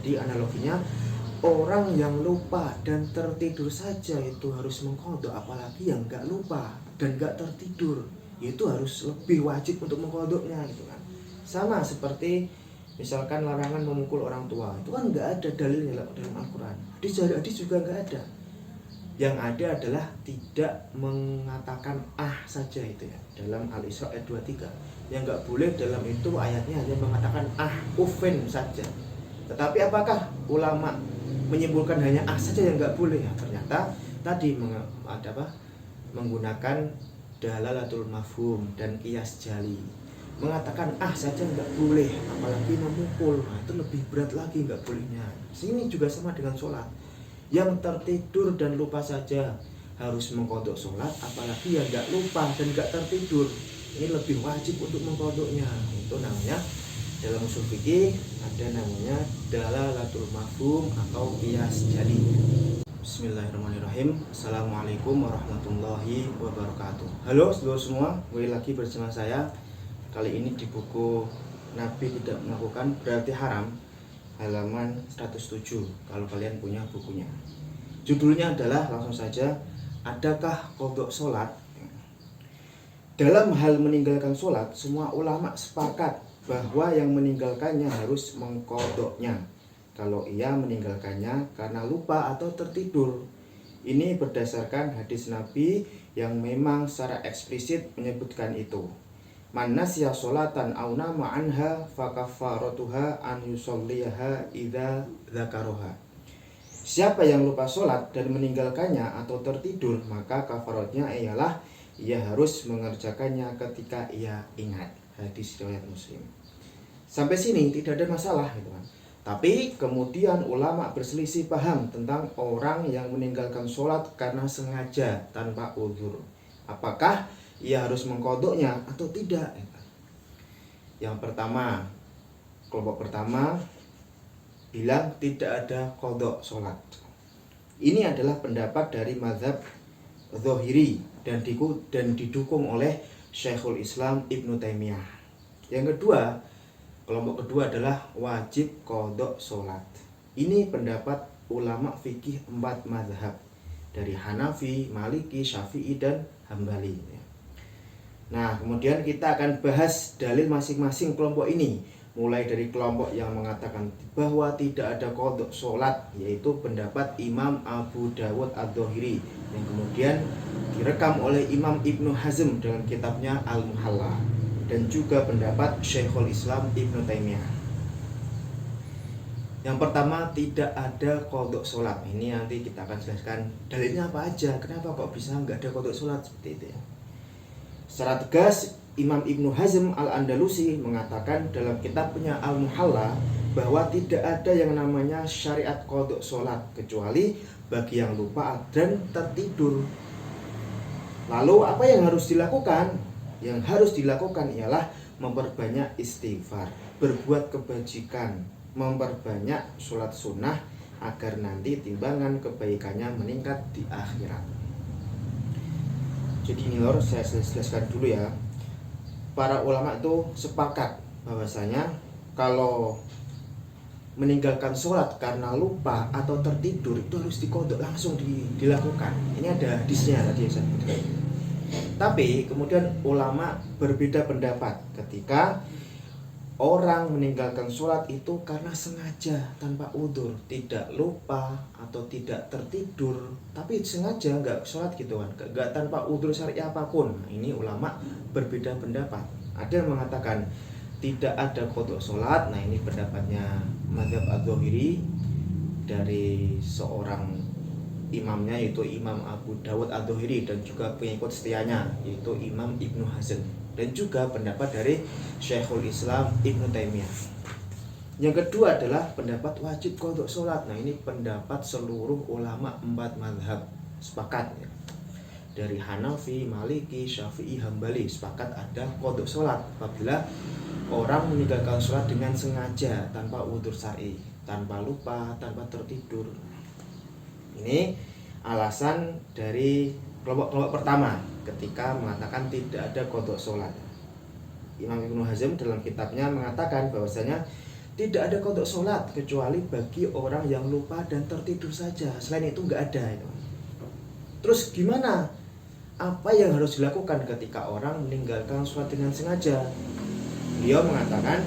Jadi analoginya, orang yang lupa dan tertidur saja itu harus mengqadha, apalagi yang nggak lupa dan nggak tertidur, itu harus lebih wajib untuk mengqadhanya gitu kan. Sama seperti misalkan larangan memukul orang tua, itu kan nggak ada dalilnya dalam Al-Quran. Hadis juga nggak ada. Yang ada adalah tidak mengatakan saja itu ya, dalam Al-Isra ayat 23. Yang nggak boleh dalam itu ayatnya hanya mengatakan ufin saja. Tetapi apakah ulama menyimpulkan hanya saja yang nggak boleh? Ya, ternyata tadi menggunakan dalalatul mafhum dan qiyas jali, mengatakan saja nggak boleh, apalagi memukul, itu lebih berat lagi nggak bolehnya. Sini juga sama dengan sholat, yang tertidur dan lupa saja harus mengqadha sholat, apalagi yang nggak lupa dan nggak tertidur, ini lebih wajib untuk mengqadhanya. Itu namanya dalam usul fikih ada namanya dalalatul mafhum atau qiyas jali. Bismillahirrahmanirrahim. Assalamualaikum warahmatullahi wabarakatuh. Halo saudara semua, kembali lagi bersama saya. Kali ini di buku Nabi Tidak Melakukan Berarti Haram, halaman 107, kalau kalian punya bukunya. Judulnya adalah, langsung saja, adakah qadha sholat? Dalam hal meninggalkan sholat, semua ulama sepakat bahwa yang meninggalkannya harus mengqadhanya kalau ia meninggalkannya karena lupa atau tertidur. Ini berdasarkan hadis Nabi yang memang secara eksplisit menyebutkan itu. Man nasiya sholatan aw nama anha fakaffaratuha an yusolliyaha idza dzakaraha. Siapa yang lupa sholat dan meninggalkannya atau tertidur, maka kafaratnya ialah ia harus mengerjakannya ketika ia ingat. Hadis riwayat Muslim. Sampai sini tidak ada masalah gitu kan. Tapi kemudian ulama berselisih paham tentang orang yang meninggalkan sholat karena sengaja tanpa uzur. Apakah ia harus mengqadhanya atau tidak? Yang pertama, kelompok pertama bilang tidak ada qadha sholat. Ini adalah pendapat dari mazhab Zahiri dan didukung oleh Syekhul Islam Ibnu Taimiyah. Yang kedua, kelompok kedua adalah wajib qadha sholat. Ini pendapat ulama fikih 4 mazhab, dari Hanafi, Maliki, Syafi'i, dan Hambali. Nah, kemudian kita akan bahas dalil masing-masing kelompok ini. Mulai dari kelompok yang mengatakan bahwa tidak ada qadha sholat, yaitu pendapat Imam Abu Dawud Adz-Dzahiri, yang kemudian direkam oleh Imam Ibnu Hazm dalam kitabnya Al-Muhalla, dan juga pendapat Syekhul Islam Ibnu Taimiyah. Yang pertama, tidak ada qadha sholat. Ini nanti kita akan jelaskan dalilnya apa aja, kenapa kok bisa nggak ada qadha sholat seperti itu ya. Secara tegas, Imam Ibnu Hazm Al-Andalusi mengatakan dalam kitabnya Al-Muhalla bahwa tidak ada yang namanya syariat qadha sholat kecuali bagi yang lupa dan tertidur. Lalu apa yang harus dilakukan? Yang harus dilakukan ialah memperbanyak istighfar, berbuat kebajikan, memperbanyak sholat sunnah agar nanti timbangan kebaikannya meningkat di akhirat. Jadi ini lor, saya jelaskan dulu ya. Para ulama itu sepakat bahwasanya kalau meninggalkan sholat karena lupa atau tertidur itu harus diqadha, langsung dilakukan. Ini ada hadisnya tadi yang saya sebutkan. Tapi kemudian ulama berbeda pendapat ketika orang meninggalkan sholat itu karena sengaja tanpa udzur, tidak lupa atau tidak tertidur, tapi sengaja nggak sholat gitu kan, nggak tanpa udzur syar'i apapun. Nah, ini ulama berbeda pendapat. Ada yang mengatakan tidak ada qadha sholat. Nah, ini pendapatnya mazhab Az-Zahiri dari seorang imamnya, yaitu Imam Abu Dawud Adz-Dzahiri, dan juga pengikut setianya yaitu Imam Ibnu Hazm, dan juga pendapat dari Syekhul Islam Ibnu Taimiyah. Yang kedua adalah pendapat wajib qadha sholat. Nah, ini pendapat seluruh ulama 4 mazhab sepakat ya. Dari Hanafi, Maliki, Syafi'i, Hambali sepakat ada qadha sholat apabila orang meninggalkan sholat dengan sengaja tanpa udzur syar'i, tanpa lupa, tanpa tertidur. Ini alasan dari kelompok pertama ketika mengatakan tidak ada qadha sholat. Imam Ibnu Hazm dalam kitabnya mengatakan bahwasanya Tidak ada kodok sholat kecuali bagi orang yang lupa dan tertidur saja. Selain itu nggak ada itu. Terus gimana? Apa yang harus dilakukan ketika orang meninggalkan sholat dengan sengaja? Beliau mengatakan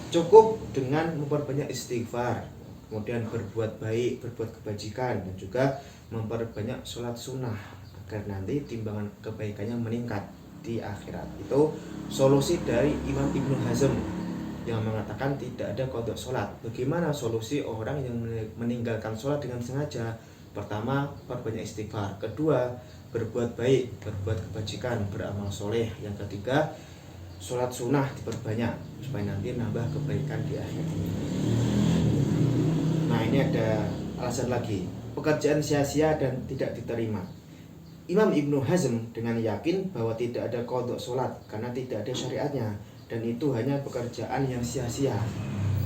cukup dengan memperbanyak istighfar, kemudian berbuat baik, berbuat kebajikan, dan juga memperbanyak sholat sunnah agar nanti timbangan kebaikannya meningkat di akhirat. Itu solusi dari Imam Ibnu Hazm yang mengatakan tidak ada qadha sholat. Bagaimana solusi orang yang meninggalkan sholat dengan sengaja? Pertama, perbanyak istighfar. Kedua, berbuat baik, berbuat kebajikan, beramal soleh. Yang ketiga, sholat sunnah diperbanyak supaya nanti nambah kebaikan di akhir. Nah, ini ada alasan lagi, pekerjaan sia-sia dan tidak diterima. Imam Ibnu Hazm dengan yakin bahwa tidak ada qadha sholat karena tidak ada syariatnya, dan itu hanya pekerjaan yang sia-sia.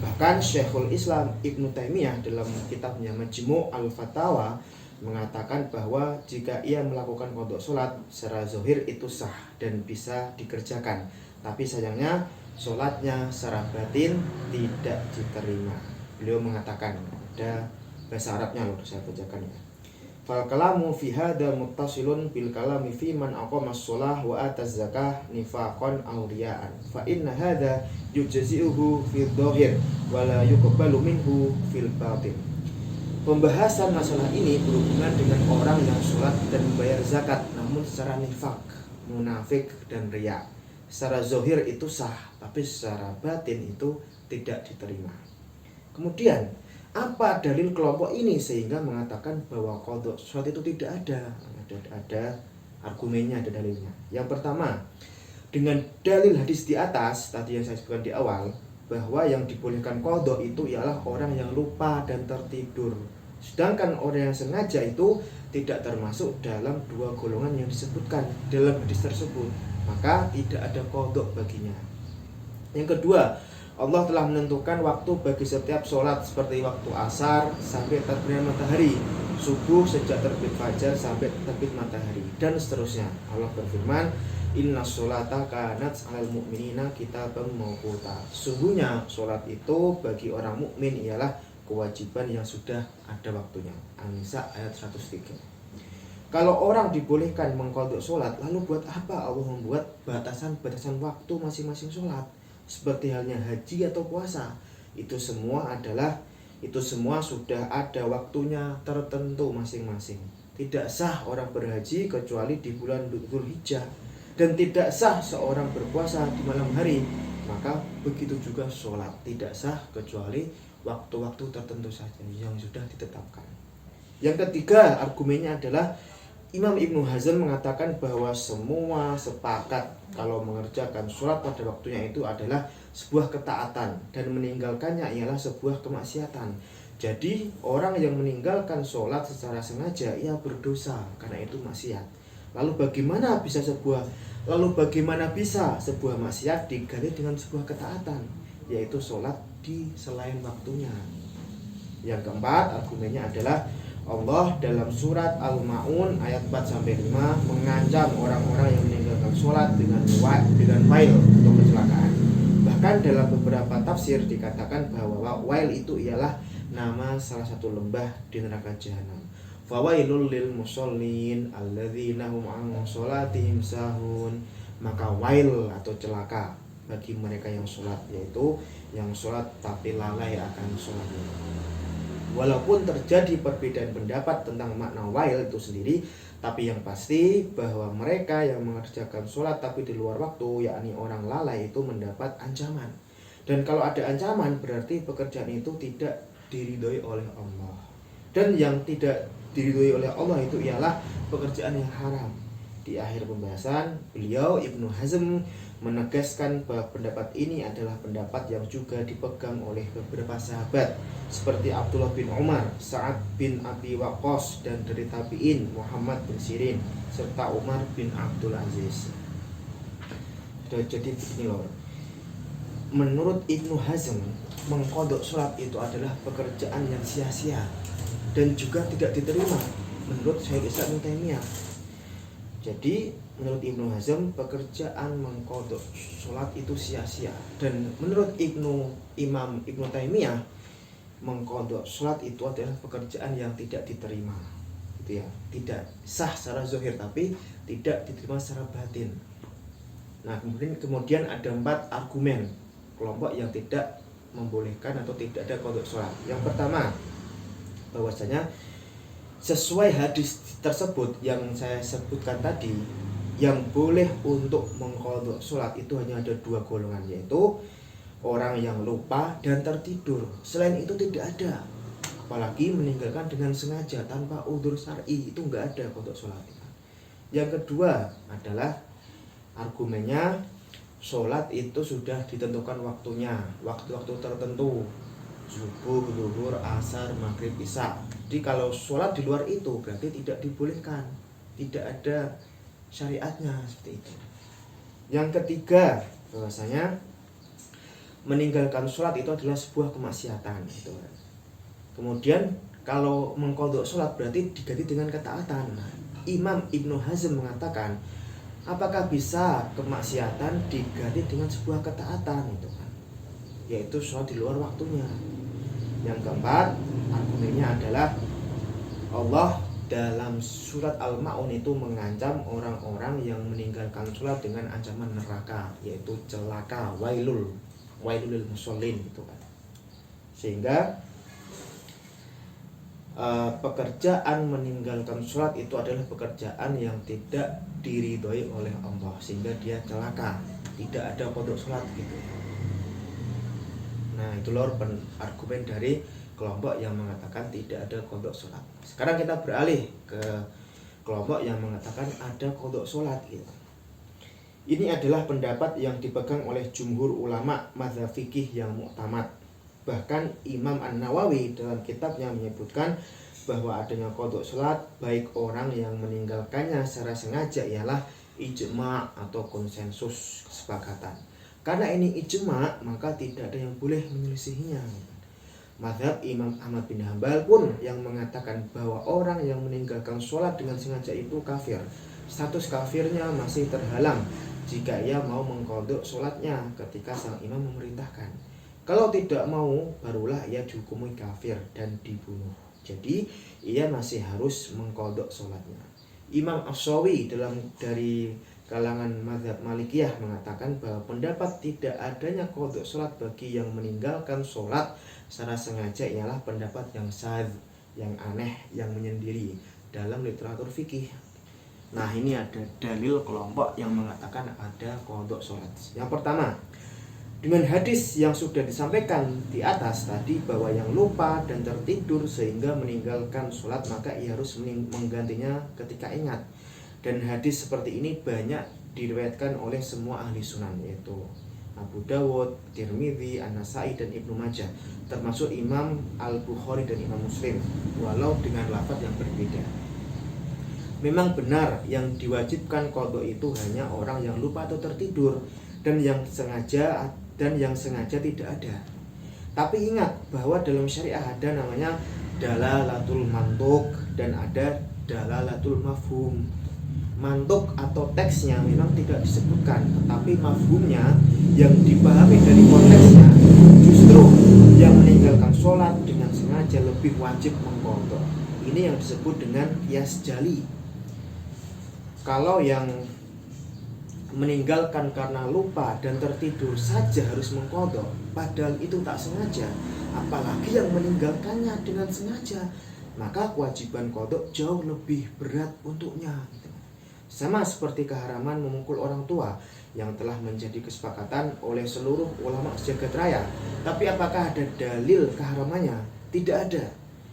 Bahkan Syekhul Islam Ibnu Taimiyah dalam kitabnya Majmu' al-Fatawa mengatakan bahwa jika ia melakukan qadha sholat secara zahir itu sah dan bisa dikerjakan, tapi sayangnya sholatnya secara batin tidak diterima. Beliau mengatakan, ada bahasa Arabnya loh, saya bacakan ya. Fal kalamu fi hadza muttasilun bil kalami fi man aqama shalah wa ata zakah nifaqan aw riya'an fa inna hadza yujzi'uhu fi dhahir wa la yuqbalu minhu fil batin. Pembahasan masalah ini berhubungan dengan orang yang sholat dan membayar zakat namun secara nifaq, munafik dan riya. Secara zahir itu sah, tapi secara batin itu tidak diterima. Kemudian apa dalil kelompok ini sehingga mengatakan bahwa qadha sholat itu tidak ada? Ada argumennya, ada dalilnya. Yang pertama, dengan dalil hadis di atas tadi yang saya sebutkan di awal, bahwa yang dibolehkan qadha itu ialah orang yang lupa dan tertidur. Sedangkan orang yang sengaja itu tidak termasuk dalam dua golongan yang disebutkan dalam hadis tersebut, maka tidak ada qadha baginya. Yang kedua, Allah telah menentukan waktu bagi setiap sholat seperti waktu asar sampai terbenam matahari, subuh sejak terbit fajar sampai terbit matahari, dan seterusnya. Allah berfirman, Inna sholata kanat 'alal mu'minina kitaban mawquta. Sungguhnya sholat itu bagi orang mukmin ialah kewajiban yang sudah ada waktunya. An-Nisa ayat 103. Kalau orang dibolehkan mengqadha sholat, lalu buat apa Allah membuat batasan-batasan waktu masing-masing sholat? Seperti halnya haji atau puasa, itu semua sudah ada waktunya tertentu masing-masing. Tidak sah orang berhaji kecuali di bulan Dzulhijjah, dan tidak sah seorang berpuasa di malam hari. Maka begitu juga sholat tidak sah kecuali waktu-waktu tertentu saja yang sudah ditetapkan. Yang ketiga argumennya adalah Imam Ibnu Hazm mengatakan bahwa semua sepakat kalau mengerjakan sholat pada waktunya itu adalah sebuah ketaatan dan meninggalkannya ialah sebuah kemaksiatan. Jadi orang yang meninggalkan sholat secara sengaja ia berdosa karena itu maksiat. Lalu bagaimana bisa sebuah maksiat diganti dengan sebuah ketaatan, yaitu sholat di selain waktunya. Yang keempat argumennya adalah Allah dalam surat Al-Ma'un ayat 4-5 mengancam orang-orang yang meninggalkan sholat dengan wail atau kecelakaan. Bahkan dalam beberapa tafsir dikatakan bahwa wail itu ialah nama salah satu lembah di neraka jahanam. Fawailul lil musallin alladzina hum 'an sholatihim sahun. Maka wail atau celaka bagi mereka yang sholat, yaitu yang sholat tapi lalai akan sholatnya. Walaupun terjadi perbedaan pendapat tentang makna wail itu sendiri, tapi yang pasti bahwa mereka yang mengerjakan sholat tapi di luar waktu, yakni orang lalai, itu mendapat ancaman. Dan kalau ada ancaman berarti pekerjaan itu tidak diridhoi oleh Allah. Dan yang tidak diridhoi oleh Allah itu ialah pekerjaan yang haram. Di akhir pembahasan, beliau Ibnu Hazm menegaskan bahwa pendapat ini adalah pendapat yang juga dipegang oleh beberapa sahabat seperti Abdullah bin Umar, Sa'ad bin Abi Waqqas, dan dari tabi'in Muhammad bin Sirin serta Umar bin Abdul Aziz. Jadi begini loh, menurut Ibnu Hazm mengqadha sholat itu adalah pekerjaan yang sia-sia dan juga tidak diterima menurut Syekhul Islam Ibnu Taimiyah. Jadi menurut Ibnu Hazm pekerjaan mengqadha sholat itu sia-sia, dan menurut Imam Ibnu Taimiyah mengqadha sholat itu adalah pekerjaan yang tidak diterima, gitu ya, tidak sah secara zahir tapi tidak diterima secara batin. Nah kemudian ada 4 argumen kelompok yang tidak membolehkan atau tidak ada qadha sholat. Yang pertama, bahwasanya sesuai hadis tersebut yang saya sebutkan tadi, yang boleh untuk mengqadha sholat itu hanya ada 2 golongan, yaitu orang yang lupa dan tertidur. Selain itu tidak ada, apalagi meninggalkan dengan sengaja tanpa udzur syar'i, itu nggak ada qadha sholat. Yang kedua adalah argumennya sholat itu sudah ditentukan waktunya, waktu-waktu tertentu, subuh, zuhur, asar, maghrib, isya. Jadi kalau sholat di luar itu berarti tidak dibolehkan, tidak ada syariatnya, seperti itu. Yang ketiga, bahwasanya meninggalkan sholat itu adalah sebuah kemaksiatan, gitu. Kemudian kalau mengqadha sholat berarti diganti dengan ketaatan. Nah, Imam Ibnu Hazm mengatakan, apakah bisa kemaksiatan diganti dengan sebuah ketaatan, gitu kan? Yaitu sholat di luar waktunya. Yang keempat, argumennya adalah Allah dalam surat Al-Ma'un itu mengancam orang-orang yang meninggalkan sholat dengan ancaman neraka, yaitu celaka, wailul lil musallin, gitu kan. Sehingga pekerjaan meninggalkan sholat itu adalah pekerjaan yang tidak diridhoi oleh Allah, sehingga dia celaka, tidak ada qadha sholat, gitu. Nah itu lor argumen dari kelompok yang mengatakan tidak ada qadha sholat. Sekarang kita beralih ke kelompok yang mengatakan ada qadha sholat, gitu. Ini adalah pendapat yang dipegang oleh jumhur ulama mazhab fikih yang muktamad. Bahkan Imam An-Nawawi dalam kitabnya menyebutkan bahwa adanya qadha sholat baik orang yang meninggalkannya secara sengaja ialah ijma' atau konsensus, kesepakatan. Karena ini ijma', maka tidak ada yang boleh menyelisihinya. Mazhab Imam Ahmad bin Hambal pun yang mengatakan bahwa orang yang meninggalkan sholat dengan sengaja itu kafir. Status kafirnya masih terhalang jika ia mau mengqadha sholatnya ketika sang imam memerintahkan. Kalau tidak mau, barulah ia dihukumi kafir dan dibunuh. Jadi ia masih harus mengqadha sholatnya. Imam Ash-Shawi dari kalangan mazhab Malikiyah mengatakan bahwa pendapat tidak adanya qadha sholat bagi yang meninggalkan sholat secara sengaja ialah pendapat yang syadz, yang aneh, yang menyendiri dalam literatur fikih. Nah ini ada dalil kelompok yang mengatakan ada qadha sholat. Yang pertama, dengan hadis yang sudah disampaikan di atas tadi, bahwa yang lupa dan tertidur sehingga meninggalkan sholat maka ia harus menggantinya ketika ingat. Dan hadis seperti ini banyak diriwayatkan oleh semua ahli sunan, yaitu Abu Dawud, Tirmidzi, An-Nasai, dan Ibnu Majah, termasuk Imam Al-Bukhari dan Imam Muslim, walau dengan lafaz yang berbeda. Memang benar yang diwajibkan qadha itu hanya orang yang lupa atau tertidur, dan yang sengaja tidak ada. Tapi ingat bahwa dalam syariah ada namanya dalalatul mantuk dan ada dalalatul mafhum. Mantuk atau teksnya memang tidak disebutkan, tetapi mafhumnya yang dipahami dari konteksnya justru yang meninggalkan sholat dengan sengaja lebih wajib mengqadha. Ini yang disebut dengan qiyas jali. Kalau yang meninggalkan karena lupa dan tertidur saja harus mengqadha, padahal itu tak sengaja, apalagi yang meninggalkannya dengan sengaja, maka kewajiban qadha jauh lebih berat untuknya. Sama seperti keharaman memukul orang tua yang telah menjadi kesepakatan oleh seluruh ulama sejagat raya. Tapi apakah ada dalil keharamannya? Tidak ada.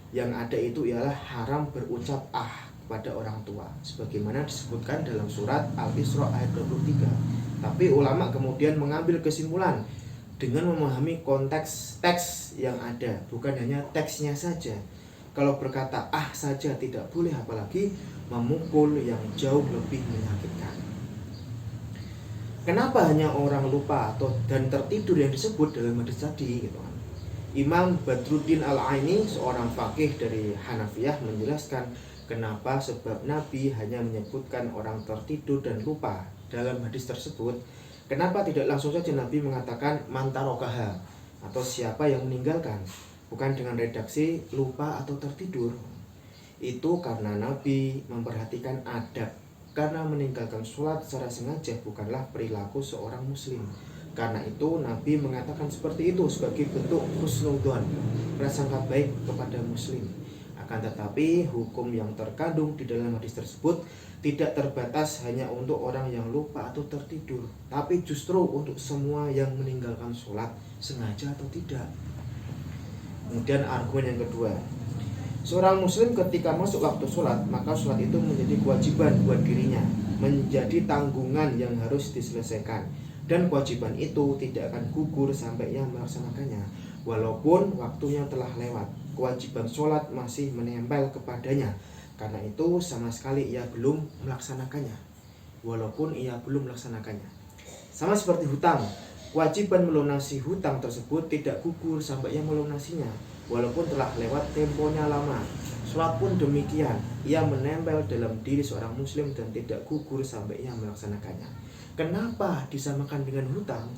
Yang ada itu ialah haram berucap kepada orang tua, sebagaimana disebutkan dalam surat Al-Isra ayat 23. Tapi ulama kemudian mengambil kesimpulan dengan memahami konteks teks yang ada, bukan hanya teksnya saja. Kalau berkata saja tidak boleh, apalagi memukul yang jauh lebih menyakitkan. Kenapa hanya orang lupa dan tertidur yang disebut dalam hadis tadi, gitu kan? Imam Badruddin Al-Aini, seorang faqih dari Hanafiyah, menjelaskan Kenapa? Sebab Nabi hanya menyebutkan orang tertidur dan lupa dalam hadis tersebut. Kenapa tidak langsung saja Nabi mengatakan mantarokaha atau siapa yang meninggalkan, bukan dengan redaksi lupa atau tertidur? Itu karena Nabi memperhatikan adab, karena meninggalkan sholat secara sengaja bukanlah perilaku seorang muslim. Karena itu Nabi mengatakan seperti itu sebagai bentuk husnudzon, prasangka baik kepada muslim. Akan tetapi hukum yang terkandung di dalam hadis tersebut tidak terbatas hanya untuk orang yang lupa atau tertidur, tapi justru untuk semua yang meninggalkan sholat sengaja atau tidak. Kemudian argumen yang kedua, seorang muslim ketika masuk waktu sholat, maka sholat itu menjadi kewajiban buat dirinya, menjadi tanggungan yang harus diselesaikan, dan kewajiban itu tidak akan gugur sampai ia melaksanakannya. Walaupun waktunya telah lewat, kewajiban sholat masih menempel kepadanya. Karena itu sama sekali ia belum melaksanakannya. Walaupun ia belum melaksanakannya. Sama seperti hutang, kewajiban melunasi hutang tersebut tidak gugur sampai ia melunasinya. Walaupun telah lewat temponya lama. Sholat pun demikian, ia menempel dalam diri seorang muslim dan tidak gugur sampai ia melaksanakannya. Kenapa disamakan dengan hutang?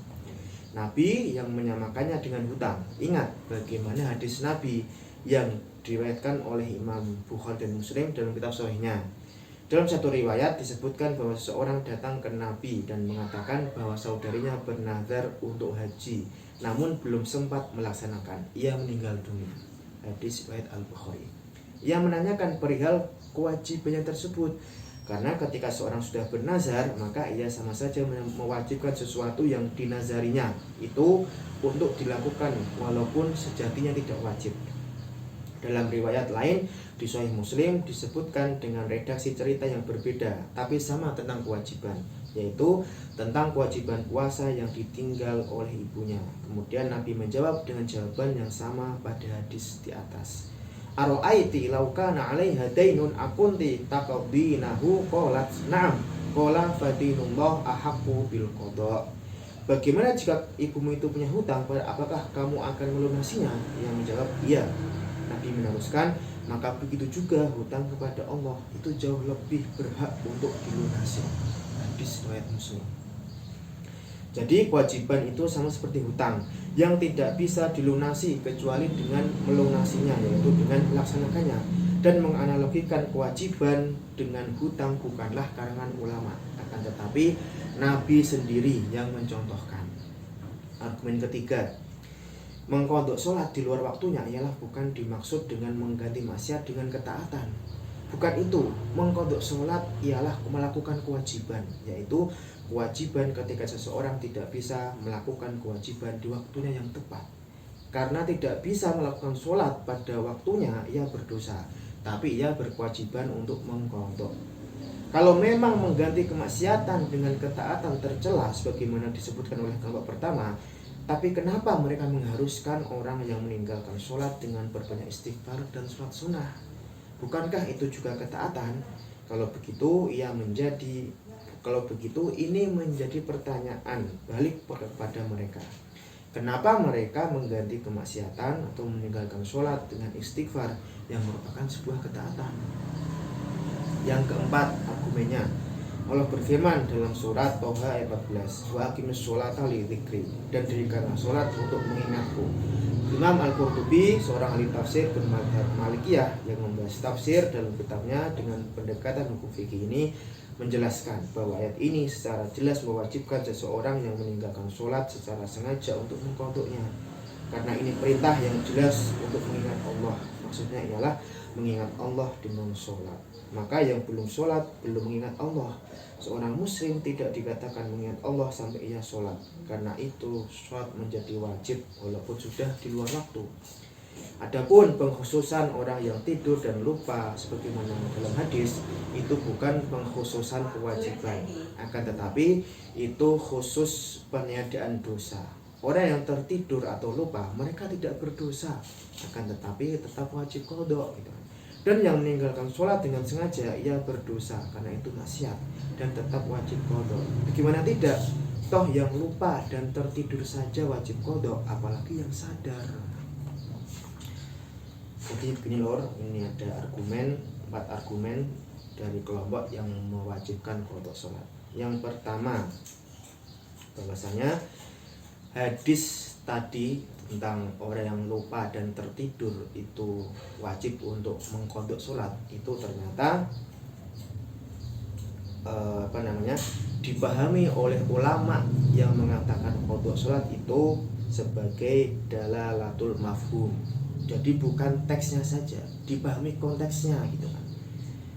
Nabi yang menyamakannya dengan hutang. Ingat bagaimana hadis Nabi yang diriwayatkan oleh Imam Bukhari dan Muslim dalam kitab sahihnya. Dalam satu riwayat disebutkan bahwa seseorang datang ke Nabi dan mengatakan bahwa saudarinya bernazar untuk haji, namun belum sempat melaksanakan. Ia meninggal dunia. Hadis riwayat Al-Bukhari. Ia menanyakan perihal kewajibannya tersebut. Karena ketika seorang sudah bernazar, maka ia sama saja mewajibkan sesuatu yang dinazarinya itu untuk dilakukan walaupun sejatinya tidak wajib. Dalam riwayat lain di Sahih Muslim disebutkan dengan redaksi cerita yang berbeda, tapi sama tentang kewajiban, yaitu tentang kewajiban puasa yang ditinggal oleh ibunya. Kemudian Nabi menjawab dengan jawaban yang sama pada hadis di atas. Aro'aiti law kana 'alaiha dainun akunti taqdinahu qalat na'am qala fadinullah ahaqqu bil qada. Bagaimana jika ibumu itu punya hutang, apakah kamu akan melunasinya? Ia menjawab iya. Nabi meneruskan, maka begitu juga hutang kepada Allah itu jauh lebih berhak untuk dilunasi. Hadis riwayat Muslim. Jadi kewajiban itu sama seperti hutang yang tidak bisa dilunasi kecuali dengan melunasinya, yaitu dengan melaksanakannya. Dan menganalogikan kewajiban dengan hutang bukanlah karangan ulama, akan tetapi Nabi sendiri yang mencontohkan. Argumen ketiga, mengqadha sholat di luar waktunya ialah bukan dimaksud dengan mengganti maksiat dengan ketaatan. Bukan itu, mengqadha sholat ialah melakukan kewajiban, yaitu kewajiban ketika seseorang tidak bisa melakukan kewajiban di waktunya yang tepat. Karena tidak bisa melakukan sholat pada waktunya, ia berdosa, tapi ia berkewajiban untuk mengqadha. Kalau memang mengganti kemaksiatan dengan ketaatan tercela sebagaimana disebutkan oleh kelompok pertama, tapi kenapa mereka mengharuskan orang yang meninggalkan sholat dengan berbanyak istighfar dan sholat sunnah? Bukankah itu juga ketaatan? Kalau begitu ini menjadi pertanyaan balik kepada mereka. Kenapa mereka mengganti kemaksiatan atau meninggalkan sholat dengan istighfar yang merupakan sebuah ketaatan? Yang keempat, argumennya, Allah berfirman dalam surat Toha ayat 14, wa aqimis sholata li dzikri, dan dirikanlah sholat untuk mengingatku. Imam Al-Qurtubi, seorang ahli tafsir bermadzhab Malikiyah yang membahas tafsir dalam kitabnya dengan pendekatan hukum fikih ini, menjelaskan bahwa ayat ini secara jelas mewajibkan seseorang yang meninggalkan sholat secara sengaja untuk mengqadhanya. Karena ini perintah yang jelas untuk mengingat Allah. Maksudnya ialah mengingat Allah dengan sholat. Maka yang belum sholat belum mengingat Allah. Seorang muslim tidak dikatakan mengingat Allah sampai ia sholat. Karena itu sholat menjadi wajib walaupun sudah di luar waktu. Adapun pengkhususan orang yang tidur dan lupa sebagaimana dalam hadis, itu bukan pengkhususan kewajiban, akan tetapi itu khusus peniadaan dosa. Orang yang tertidur atau lupa, mereka tidak berdosa, akan tetapi tetap wajib qadha gitu. Dan yang meninggalkan sholat dengan sengaja, ia berdosa karena itu maksiat dan tetap wajib qadha. Bagaimana tidak? Toh yang lupa dan tertidur saja wajib qadha, apalagi yang sadar. Jadi begini lor, ini ada argumen 4 argumen dari kelompok yang mewajibkan qadha sholat. Yang pertama, bahwasanya hadis tadi tentang orang yang lupa dan tertidur itu wajib untuk mengqadha sholat itu ternyata dipahami oleh ulama yang mengatakan qadha sholat itu sebagai dalalatul mafhum. Jadi bukan teksnya saja, dipahami konteksnya gitu kan.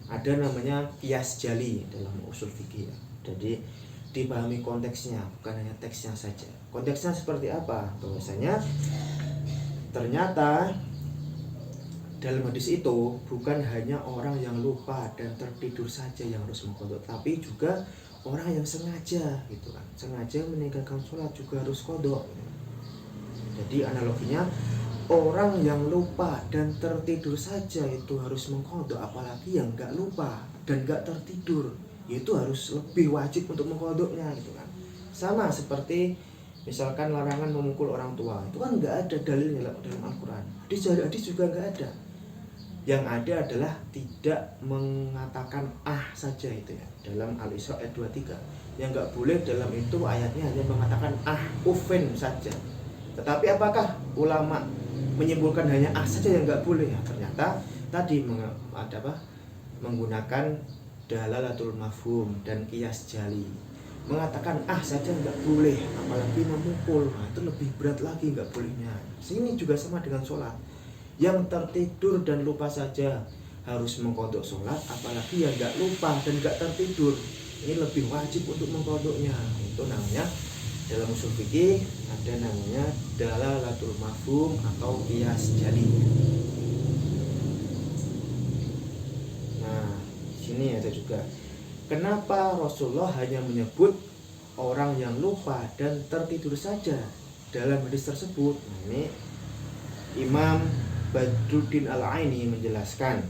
Ada namanya qiyas jali dalam usul fikih ya. Jadi dipahami konteksnya, bukan hanya teksnya saja. Konteksnya seperti apa? Bahwasanya ternyata dalam hadis itu bukan hanya orang yang lupa dan tertidur saja yang harus mengqadha, tapi juga orang yang sengaja gitu kan. Sengaja meninggalkan sholat juga harus qadha. Jadi analoginya orang yang lupa dan tertidur saja itu harus mengqadha, apalagi yang nggak lupa dan nggak tertidur, itu harus lebih wajib untuk mengqadhanya gitu kan. Sama seperti misalkan larangan memukul orang tua, itu kan nggak ada dalilnya dalam Al-Quran. Hadis juga nggak ada. Yang ada adalah tidak mengatakan saja itu ya dalam Al-Isra ayat 23. Yang nggak boleh dalam itu ayatnya hanya mengatakan uffin saja. Tetapi apakah ulama menyimpulkan hanya saja yang nggak boleh? Ya, ternyata tadi menggunakan dalalatul mafhum dan qiyas jali. Mengatakan saja nggak boleh, apalagi memukul, itu lebih berat lagi nggak bolehnya. Sini juga sama dengan sholat. Yang tertidur dan lupa saja harus mengqadha sholat, apalagi yang nggak lupa dan nggak tertidur, ini lebih wajib untuk mengqadhanya. Itu namanya dalam usul fikih ada namanya dalalatul mafhum atau qiyas jali. Nah, sini ada juga kenapa Rasulullah hanya menyebut orang yang lupa dan tertidur saja dalam hadis tersebut. Nah, ini Imam Badruddin Al-Aini menjelaskan,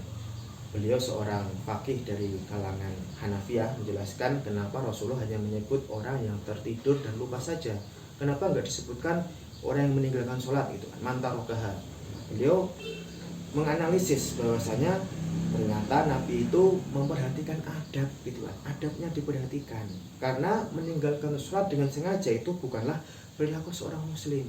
beliau seorang faqih dari kalangan Hanafiyah, menjelaskan kenapa Rasulullah hanya menyebut orang yang tertidur dan lupa saja. Kenapa nggak disebutkan orang yang meninggalkan sholat gitu kan, mantarokaha. Beliau menganalisis bahwasanya ternyata Nabi itu memperhatikan adab gitu kan, adabnya diperhatikan. Karena meninggalkan sholat dengan sengaja itu bukanlah perilaku seorang muslim.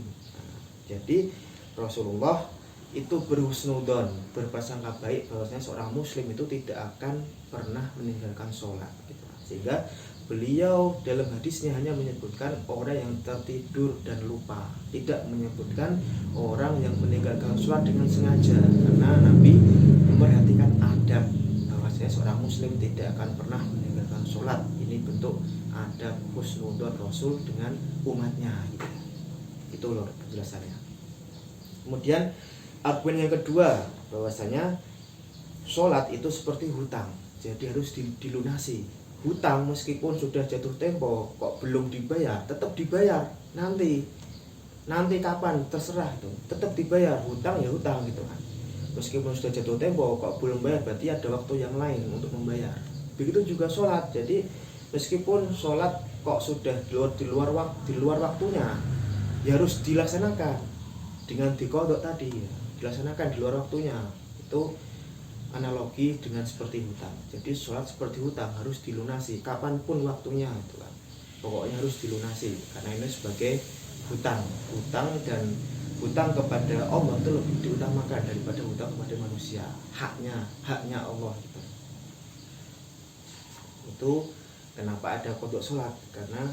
Jadi Rasulullah itu berhusnudon, berprasangka baik bahwasanya seorang muslim itu tidak akan pernah meninggalkan sholat gitu. Sehingga beliau dalam hadisnya hanya menyebutkan orang yang tertidur dan lupa, tidak menyebutkan orang yang meninggalkan sholat dengan sengaja. Karena Nabi memperhatikan adab bahwasanya seorang muslim tidak akan pernah meninggalkan sholat. Ini bentuk adab husnudon Rasul dengan umatnya gitu. Itu loh penjelasannya. Kemudian argumen yang kedua, bahwasanya sholat itu seperti hutang, jadi harus dilunasi. Hutang meskipun sudah jatuh tempo kok belum dibayar, tetap dibayar nanti kapan terserah, itu tetap dibayar. Hutang ya hutang gitu kan, meskipun sudah jatuh tempo kok belum bayar, berarti ada waktu yang lain untuk membayar. Begitu juga sholat, jadi meskipun sholat kok sudah di luar waktunya, ya harus dilaksanakan dengan diqadha tadi ya, dilaksanakan di luar waktunya. Itu analogi dengan seperti hutang. Jadi sholat seperti hutang, harus dilunasi kapanpun waktunya itu kan. Pokoknya harus dilunasi karena ini sebagai hutang. Dan hutang kepada Allah itu lebih diutamakan daripada hutang kepada manusia. Haknya Allah gitu. Itu kenapa ada qadha sholat, karena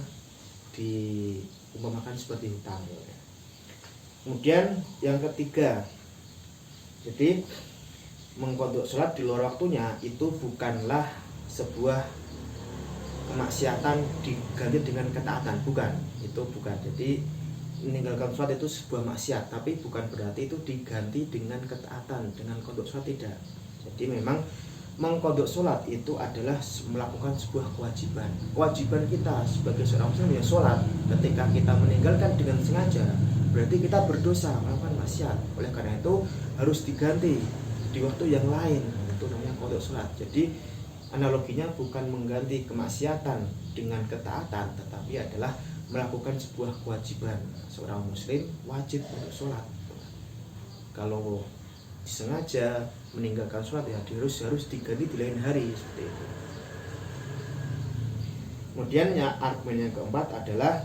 diumpamakan seperti hutang ya. Kemudian yang ketiga, jadi mengqadha sholat di luar waktunya itu bukanlah sebuah kemaksiatan diganti dengan ketaatan, bukan. Itu bukan. Jadi meninggalkan sholat itu sebuah maksiat, tapi bukan berarti itu diganti dengan ketaatan, dengan qadha sholat, tidak. Jadi memang mengqadha sholat itu adalah melakukan sebuah kewajiban. Kewajiban kita sebagai seorang muslim ya sholat. Ketika kita meninggalkan dengan sengaja, berarti kita berdosa, melakukan maksiat. Oleh karena itu harus diganti di waktu yang lain. Itu namanya qadha sholat. Jadi analoginya bukan mengganti kemaksiatan dengan ketaatan, tetapi adalah melakukan sebuah kewajiban. Seorang muslim wajib untuk sholat. Kalau disengaja meninggalkan sholat ya harus diganti di lain hari seperti itu. Kemudian ya argumen yang keempat adalah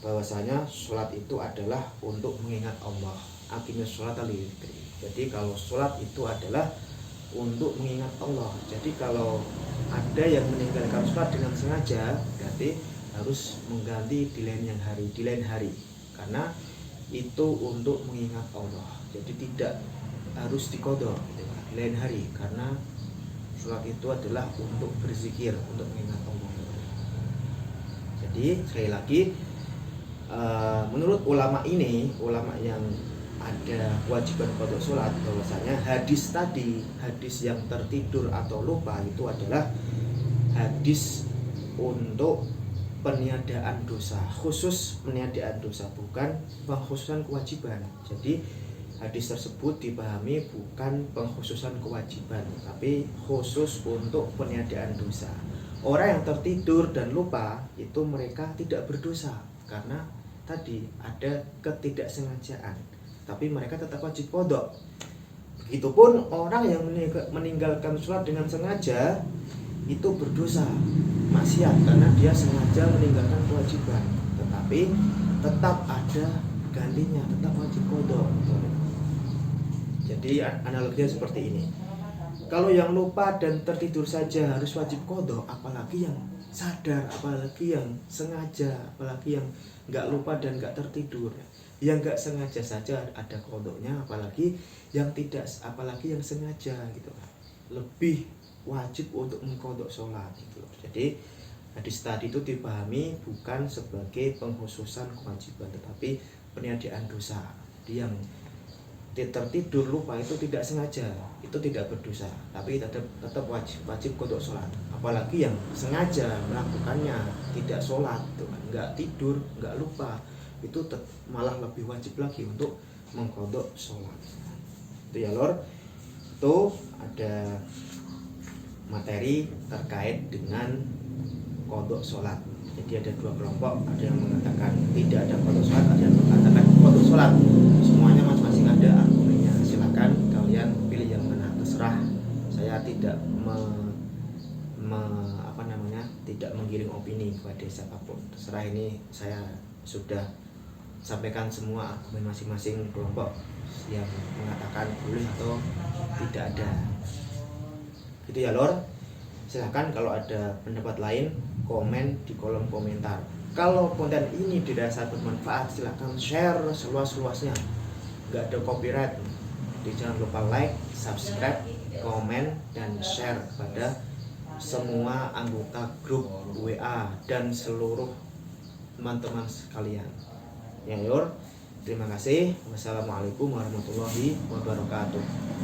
bahwasanya sholat itu adalah untuk mengingat Allah. Aqimis sholata lidzikri. Jadi kalau sholat itu adalah untuk mengingat Allah. Jadi kalau ada yang meninggalkan sholat dengan sengaja, berarti harus mengganti di lain hari, karena itu untuk mengingat Allah. Jadi tidak harus diqadha gitu, di lain hari, karena sholat itu adalah untuk berzikir, untuk mengingat Allah. Jadi sekali lagi, menurut ulama yang ada kewajiban qadha sholat, bahwasanya hadis yang tertidur atau lupa itu adalah hadis untuk peniadaan dosa, khusus peniadaan dosa, bukan pengkhususan kewajiban. Jadi hadis tersebut dipahami bukan pengkhususan kewajiban, tapi khusus untuk peniadaan dosa. Orang yang tertidur dan lupa itu mereka tidak berdosa karena tadi ada ketidaksengajaan, tapi mereka tetap wajib qadha. Begitupun orang yang meninggalkan sholat dengan sengaja itu berdosa, maksiat, karena dia sengaja meninggalkan kewajiban, tetapi tetap ada gantinya, tetap wajib qadha. Jadi analoginya seperti ini. Kalau yang lupa dan tertidur saja harus wajib qadha, apalagi yang sadar, apalagi yang sengaja, apalagi yang nggak lupa dan nggak tertidur. Yang nggak sengaja saja ada qadhanya, apalagi yang yang sengaja gitu. Lebih wajib untuk mengqadha sholat gitu. Jadi hadis tadi itu dipahami bukan sebagai pengkhususan kewajiban, tetapi peniadaan dosa. Dia yang tertidur lupa itu tidak sengaja, itu tidak berdosa, tapi tetap wajib qadha sholat. Apalagi yang sengaja melakukannya tidak sholat, nggak tidur, nggak lupa, itu malah lebih wajib lagi untuk mengqadha sholat. Itu ya lor, itu ada materi terkait dengan qadha sholat. Jadi ada dua kelompok, ada yang mengatakan tidak ada qadha sholat, ada yang mengatakan qadha sholat. Semuanya masing-masing ada argumennya. Silakan kalian pilih yang mana, terserah. Saya tidak tidak menggiring opini kepada siapapun. Terserah, ini saya sudah sampaikan semua argumen masing-masing kelompok yang mengatakan boleh atau tidak ada. Gitu ya lor. Silahkan kalau ada pendapat lain, komen di kolom komentar. Kalau konten ini dirasa bermanfaat, silahkan share seluas-luasnya. Gak ada copyright. Jadi jangan lupa like, subscribe, komen, dan share kepada semua anggota grup WA dan seluruh teman-teman sekalian. Ya lor, terima kasih. Wassalamualaikum warahmatullahi wabarakatuh.